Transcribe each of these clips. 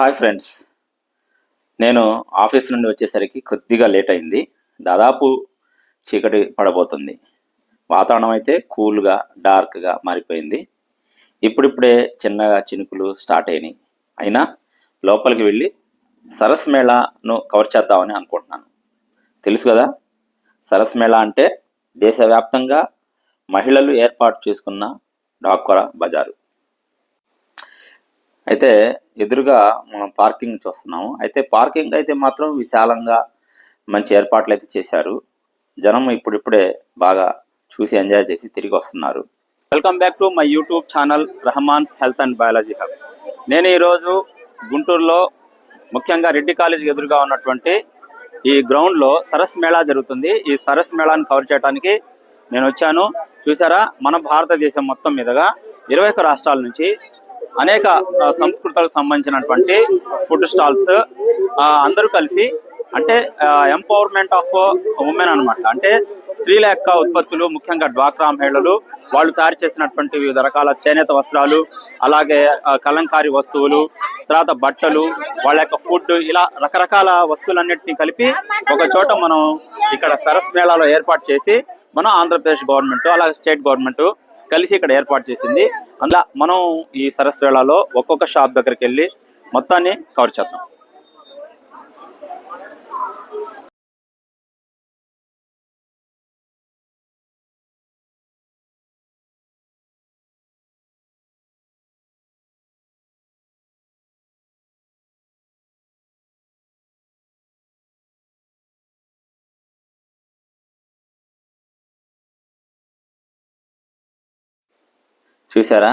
Hi friends, నేను office నుండి వచ్చేసరికి కొద్దిగా లేట్ అయింది. దాదాపు చీకటి పడబోతుంది. వాతావరణం అయితే కూల్గా డార్క్గా మారిపోయింది. ఇప్పుడిప్పుడే చిన్నగా చినుకులు స్టార్ట్ అయినాయి. అయినా లోపలికి వెళ్ళి సరస్ మేళాను కవర్ చేద్దామని అనుకుంటున్నాను. తెలుసు కదా, సరస్ మేళా అంటే దేశవ్యాప్తంగా మహిళలు ఏర్పాటు చేసుకున్న డాక్వరా బజారు. అయితే ఎదురుగా మనం పార్కింగ్ చూస్తున్నాము. అయితే పార్కింగ్ అయితే మాత్రం విశాలంగా మంచి ఏర్పాట్లు అయితే చేశారు. జనం ఇప్పుడిప్పుడే బాగా చూసి ఎంజాయ్ చేసి తిరిగి వస్తున్నారు. Welcome back to my YouTube channel Rahman's health and biology hub. నేను ఈరోజు గుంటూరులో ముఖ్యంగా రెడ్డి కాలేజీకి ఎదురుగా ఉన్నటువంటి ఈ గ్రౌండ్లో సరస్ మేళా జరుగుతుంది. ఈ సరస్ మేళాను కవర్ చేయడానికి నేను వచ్చాను. చూసారా, మన భారతదేశం మొత్తం మీదుగా 21 రాష్ట్రాల నుంచి అనేక సంస్కృతులకు సంబంధించినటువంటి ఫుడ్ స్టాల్స్ అందరూ కలిసి, అంటే ఎంపవర్మెంట్ ఆఫ్ ఉమెన్ అనమాట. అంటే స్త్రీల యొక్క ఉత్పత్తులు, ముఖ్యంగా డ్వాక్రా మహిళలు వాళ్ళు తయారు చేసినటువంటి వివిధ రకాల చేనేత వస్త్రాలు, అలాగే కలంకారీ వస్తువులు, తర్వాత బట్టలు, వాళ్ళ యొక్క ఫుడ్, ఇలా రకరకాల వస్తువులన్నింటినీ కలిపి ఒక చోట మనం ఇక్కడ సరస్ మేళాలో ఏర్పాటు చేసి మన ఆంధ్రప్రదేశ్ గవర్నమెంట్ అలాగే స్టేట్ గవర్నమెంట్ కలిసి ఇక్కడ ఏర్పాటు చేసింది. అందులో మనం ఈ సరస్ మేళాలో ఒక్కొక్క షాప్ దగ్గరికి వెళ్ళి మొత్తాన్ని కవర్ చేద్దాం. చూసారా,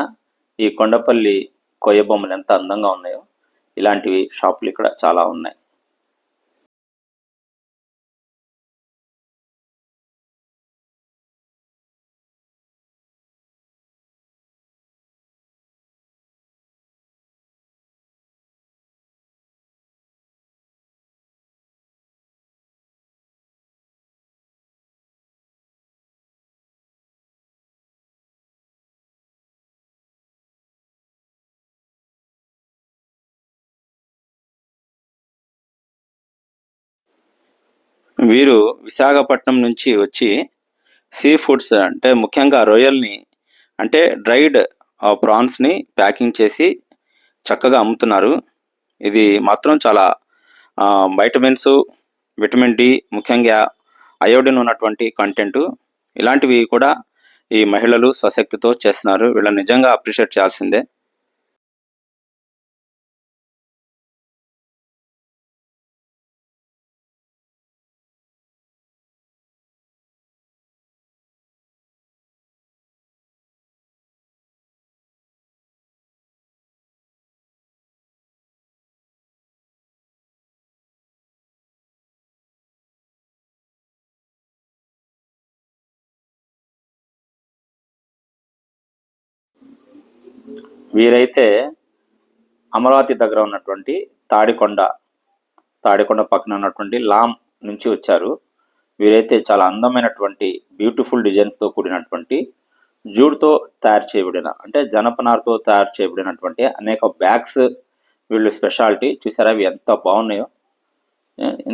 ఈ కొండపల్లి కొయ్య బొమ్మలు ఎంత అందంగా ఉన్నాయో. ఇలాంటివి షాపులు ఇక్కడ చాలా ఉన్నాయి. వీరు విశాఖపట్నం నుంచి వచ్చి సీ ఫుడ్స్, అంటే ముఖ్యంగా రొయ్యల్ని, అంటే డ్రైడ్ ప్రాన్స్ని ప్యాకింగ్ చేసి చక్కగా అమ్ముతున్నారు. ఇది మాత్రం చాలా వైటమిన్స్, విటమిన్ డి, ముఖ్యంగా అయోడిన్ ఉన్నటువంటి కంటెంట్. ఇలాంటివి కూడా ఈ మహిళలు స్వశక్తితో చేస్తున్నారు. వీళ్ళని నిజంగా అప్రిషియేట్ చేయాల్సిందే. వీరైతే అమరావతి దగ్గర ఉన్నటువంటి తాడికొండ పక్కన ఉన్నటువంటి లామ్ నుంచి వచ్చారు. వీరైతే చాలా అందమైనటువంటి బ్యూటిఫుల్ డిజైన్స్తో కూడినటువంటి జూడ్తో తయారు చేయబడిన, అంటే జనపనారతో తయారు చేయబడినటువంటి అనేక బ్యాగ్స్ వీళ్ళు స్పెషాలిటీ. చూసారా, అవి ఎంత బాగున్నాయో.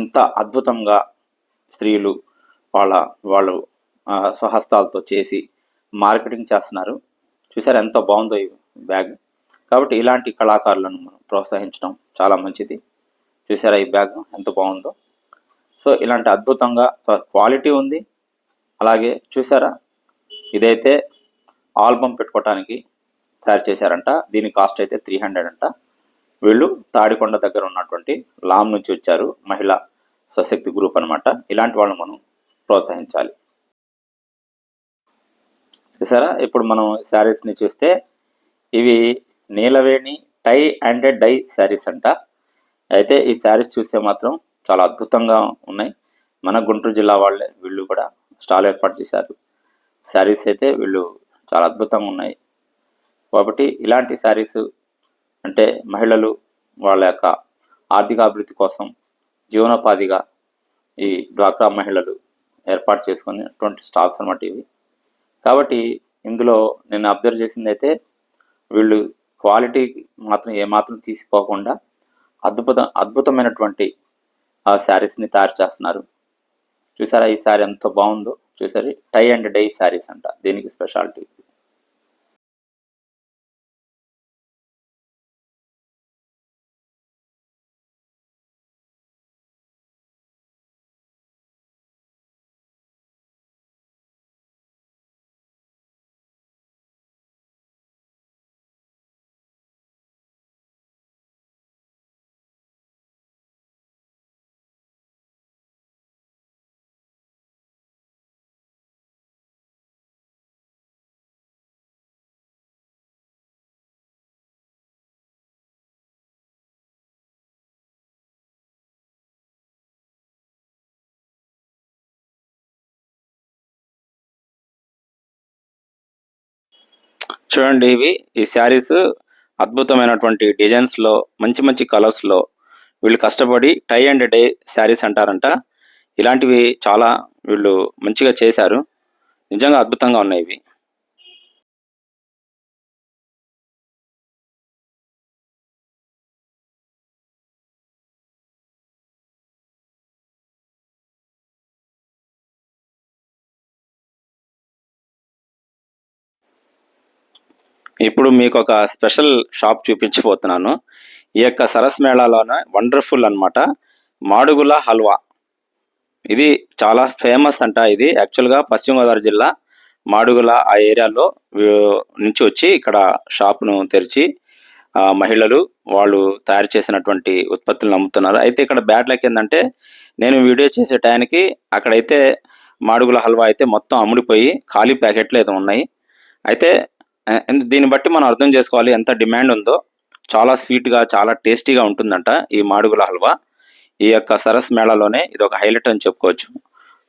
ఇంత అద్భుతంగా స్త్రీలు వాళ్ళు స్వహస్తాలతో చేసి మార్కెటింగ్ చేస్తున్నారు. చూసారా ఎంత బాగుందో ఈ బ్యాగ్. కాబట్టి ఇలాంటి కళాకారులను మనం ప్రోత్సహించడం చాలా మంచిది. చూసారా ఈ బ్యాగ్ ఎంత బాగుందో. సో ఇలాంటి అద్భుతంగా క్వాలిటీ ఉంది. అలాగే చూసారా, ఇదైతే ఆల్బమ్ పెట్టుకోవటానికి తయారు చేశారంట. దీని కాస్ట్ అయితే 300 అంట. వీళ్ళు తాడికొండ దగ్గర ఉన్నటువంటి లామ్ నుంచి వచ్చారు. మహిళా స్వశక్తి గ్రూప్ అనమాట. ఇలాంటి వాళ్ళని మనం ప్రోత్సహించాలి. చూసారా, ఇప్పుడు మనం శారీస్ని చూస్తే ఇవి నీలవేణి టై అండ్ డై శారీస్ అంట. అయితే ఈ శారీస్ చూస్తే మాత్రం చాలా అద్భుతంగా ఉన్నాయి. మన గుంటూరు జిల్లా వాళ్ళే వీళ్ళు కూడా స్టాల్ ఏర్పాటు చేశారు. శారీస్ అయితే వీళ్ళు చాలా అద్భుతంగా ఉన్నాయి. కాబట్టి ఇలాంటి శారీస్ అంటే మహిళలు వాళ్ళ యొక్క ఆర్థిక అభివృద్ధి కోసం జీవనోపాధిగా ఈ డ్వాక్రా మహిళలు ఏర్పాటు చేసుకునేటువంటి స్టాల్స్ అన్నమాట ఇవి. కాబట్టి ఇందులో నేను అబ్జర్వ్ చేసింది అయితే వీళ్ళు క్వాలిటీ మాత్రం ఏమాత్రం తీసిపోకుండా అద్భుతమైనటువంటి ఆ శారీస్ని తయారు చేస్తున్నారు. చూసారా ఈ శారీ ఎంత బాగుందో, చూసారు టై అండ్ డై శారీస్ అంట దీనికి స్పెషాలిటీ. చూడండి ఈ శారీస్ అద్భుతమైనటువంటి డిజైన్స్లో, మంచి మంచి కలర్స్లో వీళ్ళు కష్టపడి టై అండ్ డే శారీస్ అంటారంట. ఇలాంటివి చాలా వీళ్ళు మంచిగా చేశారు. నిజంగా అద్భుతంగా ఉన్నాయి ఇవి. ఇప్పుడు మీకు ఒక స్పెషల్ షాప్ చూపించబోతున్నాను. ఈ యొక్క సరస్ మేళాలోనే వండర్ఫుల్ అన్నమాట, మాడుగుల హల్వా. ఇది చాలా ఫేమస్ అంట. ఇది యాక్చువల్గా పశ్చిమ గోదావరి జిల్లా మాడుగుల ఆ ఏరియాలో నుంచి వచ్చి ఇక్కడ షాప్ను తెరిచి మహిళలు వాళ్ళు తయారు చేసినటువంటి ఉత్పత్తులను అమ్ముతున్నారు. అయితే ఇక్కడ బ్యాడ్ లక్ ఏంటంటే, నేను వీడియో చేసే టైంకి అక్కడైతే మాడుగుల హల్వా అయితే మొత్తం అమ్ముడిపోయి ఖాళీ ప్యాకెట్లు అయితే ఉన్నాయి. అయితే దీన్ని బట్టి మనం అర్థం చేసుకోవాలి ఎంత డిమాండ్ ఉందో. చాలా స్వీట్గా, చాలా టేస్టీగా ఉంటుందంట ఈ మాడుగుల హల్వా. ఈ యొక్క సరస్ మేళాలోనే ఇది ఒక హైలైట్ అని చెప్పుకోవచ్చు.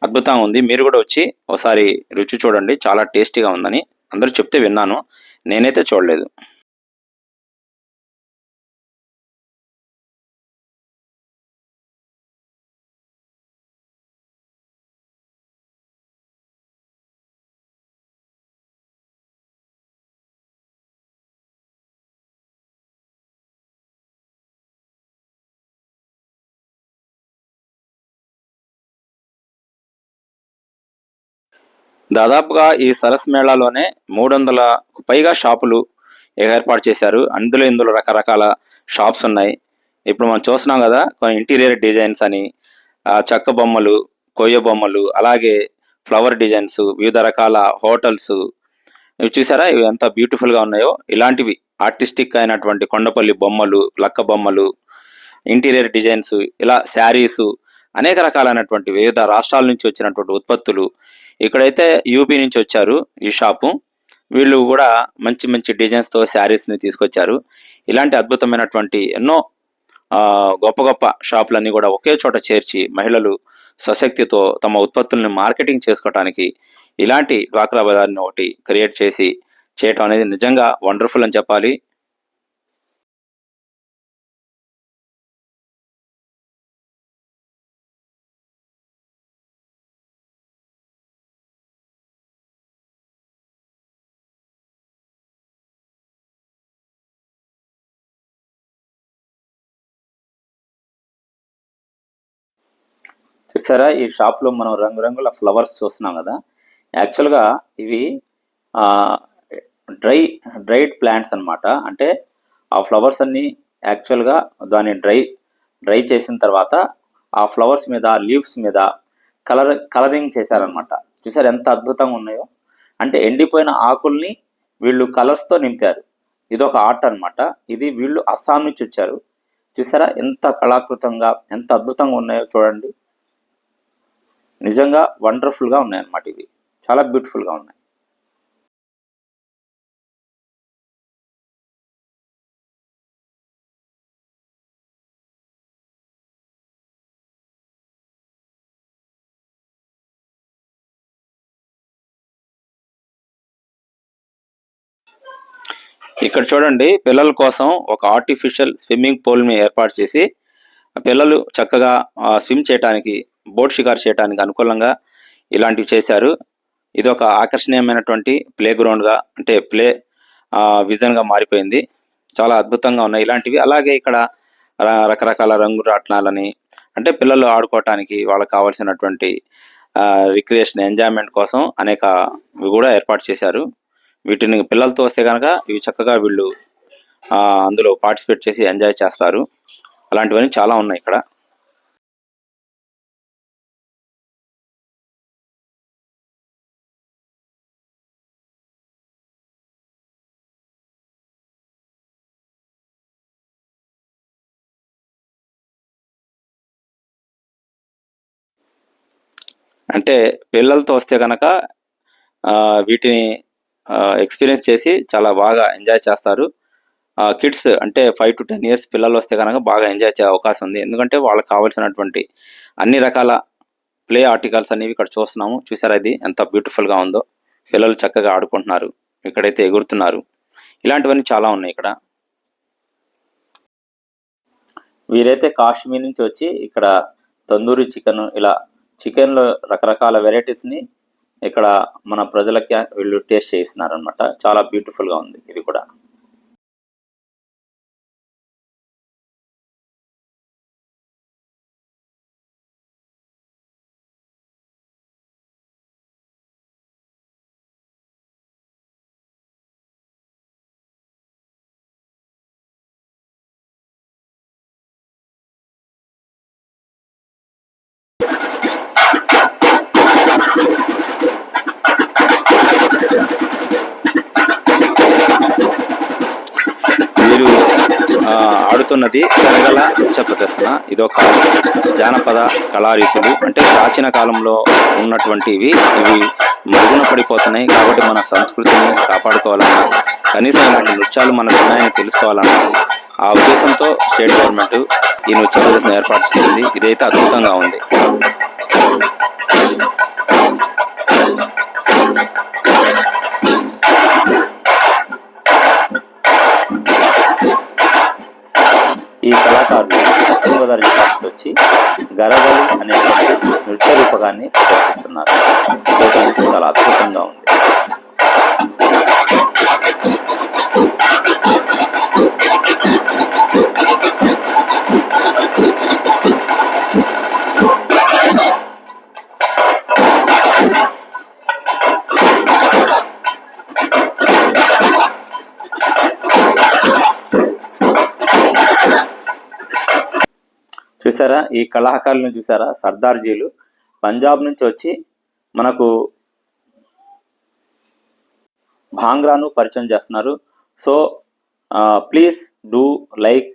అద్భుతంగా ఉంది. మీరు కూడా వచ్చి ఒకసారి రుచి చూడండి. చాలా టేస్టీగా ఉందని అందరూ చెప్తే విన్నాను, నేనైతే చూడలేదు. దాదాపుగా ఈ సరస్ మేళాలోనే 300కు పైగా షాపులు ఏర్పాటు చేశారు. ఇందులో రకరకాల షాప్స్ ఉన్నాయి. ఇప్పుడు మనం చూస్తున్నాం కదా, ఇంటీరియర్ డిజైన్స్ అని, చెక్క బొమ్మలు, కొయ్య బొమ్మలు, అలాగే ఫ్లవర్ డిజైన్స్, వివిధ రకాల హోటల్స్. ఇవి చూసారా ఇవి ఎంత బ్యూటిఫుల్గా ఉన్నాయో. ఇలాంటివి ఆర్టిస్టిక్ అయినటువంటి కొండపల్లి బొమ్మలు, లక్క బొమ్మలు, ఇంటీరియర్ డిజైన్స్, ఇలా శారీసు, అనేక రకాలైనటువంటి వివిధ రాష్ట్రాల నుంచి వచ్చినటువంటి ఉత్పత్తులు. ఇక్కడైతే యూపీ నుంచి వచ్చారు ఈ షాపు. వీళ్ళు కూడా మంచి మంచి డిజైన్స్తో శారీస్ని తీసుకొచ్చారు. ఇలాంటి అద్భుతమైనటువంటి ఎన్నో గొప్ప గొప్ప షాపులన్నీ కూడా ఒకే చోట చేర్చి మహిళలు స్వశక్తితో తమ ఉత్పత్తుల్ని మార్కెటింగ్ చేసుకోవడానికి ఇలాంటి డ్వాక్రా బజార్ని ఒకటి క్రియేట్ చేసి చేయటం అనేది నిజంగా వండర్ఫుల్ అని చెప్పాలి. చూసారా ఈ షాప్లో మనం రంగురంగుల ఫ్లవర్స్ చూస్తున్నాం కదా. యాక్చువల్గా ఇవి డ్రైడ్ ప్లాంట్స్ అన్నమాట. అంటే ఆ ఫ్లవర్స్ అన్నీ యాక్చువల్గా దాన్ని డ్రై చేసిన తర్వాత ఆ ఫ్లవర్స్ మీద, లీవ్స్ మీద కలరింగ్ చేశారనమాట. చూసారు ఎంత అద్భుతంగా ఉన్నాయో. అంటే ఎండిపోయిన ఆకుల్ని వీళ్ళు కలర్స్తో నింపారు. ఇది ఒక ఆర్ట్ అనమాట. ఇది వీళ్ళు అస్సాం నుంచి వచ్చారు. చూసారా ఎంత కళాకృతంగా, ఎంత అద్భుతంగా ఉన్నాయో చూడండి. నిజంగా వండర్ఫుల్గా ఉన్నాయి అన్నమాట. ఇవి చాలా బ్యూటిఫుల్గా ఉన్నాయి. ఇక్కడ చూడండి, పిల్లల కోసం ఒక ఆర్టిఫిషియల్ స్విమ్మింగ్ పూల్ని ఏర్పాటు చేసి పిల్లలు చక్కగా స్విమ్ చేయడానికి, బోట్ షికారు చేయడానికి అనుకూలంగా ఇలాంటివి చేశారు. ఇది ఒక ఆకర్షణీయమైనటువంటి ప్లే గ్రౌండ్గా, అంటే ప్లే విజన్గా మారిపోయింది. చాలా అద్భుతంగా ఉన్నాయి ఇలాంటివి. అలాగే ఇక్కడ రకరకాల రంగు రాట్నాలని, అంటే పిల్లలు ఆడుకోవటానికి వాళ్ళకి కావాల్సినటువంటి రిక్రియేషన్ ఎంజాయ్మెంట్ కోసం అనేక ఇవి కూడా ఏర్పాటు చేశారు. వీటిని పిల్లలతో వస్తే కనుక ఇవి చక్కగా వీళ్ళు అందులో పార్టిసిపేట్ చేసి ఎంజాయ్ చేస్తారు. అలాంటివన్నీ చాలా ఉన్నాయి ఇక్కడ. అంటే పిల్లలతో వస్తే కనుక వీటిని ఎక్స్పీరియన్స్ చేసి చాలా బాగా ఎంజాయ్ చేస్తారు. కిడ్స్ అంటే 5 to 10 years పిల్లలు వస్తే కనుక బాగా ఎంజాయ్ చేసే అవకాశం ఉంది. ఎందుకంటే వాళ్ళకి కావాల్సినటువంటి అన్ని రకాల ప్లే ఆర్టికల్స్ అనేవి ఇక్కడ చూస్తున్నాము. చూసారా ఇది ఎంత బ్యూటిఫుల్గా ఉందో. పిల్లలు చక్కగా ఆడుకుంటున్నారు, ఇక్కడైతే ఎగురుతున్నారు. ఇలాంటివన్నీ చాలా ఉన్నాయి ఇక్కడ. వీరైతే కాశ్మీర్ నుంచి వచ్చి ఇక్కడ తందూరి చికెన్, ఇలా చికెన్లో రకరకాల వెరైటీస్ని ఇక్కడ మన ప్రజలకి వీళ్ళు టేస్ట్ చేయిస్తున్నారు అనమాట. చాలా బ్యూటిఫుల్గా ఉంది ఇది కూడా. వీరు ఆడుతున్నది కరగల నృత్య ప్రదర్శన. ఇదొక జానపద కళారీతులు, అంటే ప్రాచీన కాలంలో ఉన్నటువంటివి. ఇవి మరుగున పడిపోతున్నాయి కాబట్టి మన సంస్కృతిని కాపాడుకోవాలన్నా, కనీసం ఇలాంటి నృత్యాలు మనకు ఉన్నాయని తెలుసుకోవాలన్నా ఆ ఉద్దేశంతో స్టేట్ గవర్నమెంట్ ఈ నృత్య ప్రదర్శన ఏర్పాటు చేసింది. ఇదైతే అద్భుతంగా ఉంది. ఈ కళాకారులు పశ్చిమ గోదావరి జిల్లా నుంచి వచ్చి గరగలి అనే నృత్య రూపకాన్ని ప్రదర్శిస్తున్నారు. చూడటానికి చాలా అద్భుతంగా ఉంది. చూసారా ఈ కళాకారులను చూసారా? సర్దార్జీలు పంజాబ్ నుంచి వచ్చి మనకు భాంగ్రాను పరిచయం చేస్తున్నారు. So please do like,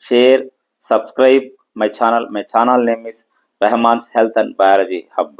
share, subscribe my channel. My channel name is Rahman's health and biology hub.